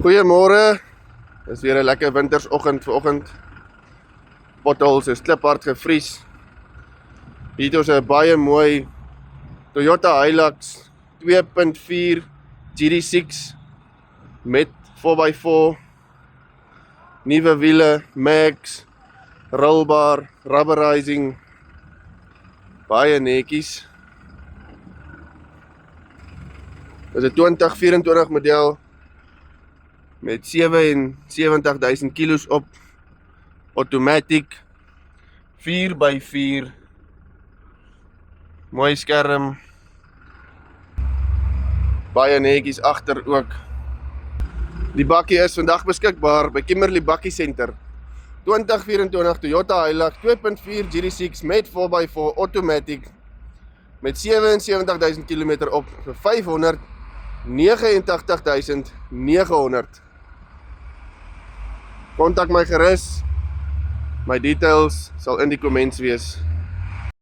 Goeiemôre. Dis weer 'n lekker wintersoggend vanoggend. Potholes is kliphard gevries. Hier het ons 'n baie mooi Toyota Hilux 2.4 GD6 met 4x4, nuwe wiele, mags, rolbaar, rubberizing, baie netjies. Dit is 'n 2024 model met 77.000 kilos op, automatic, 4x4, mooi skerm, baie netjies agter ook. Die bakkie is vandag beskikbaar by Kimberley Bakkie Center. 2024 Toyota Hilux 2.4 GD6 met 4x4 automatic met 77.000 km op vir 589.900. Kontak my gerus. My details sal in die comments wees.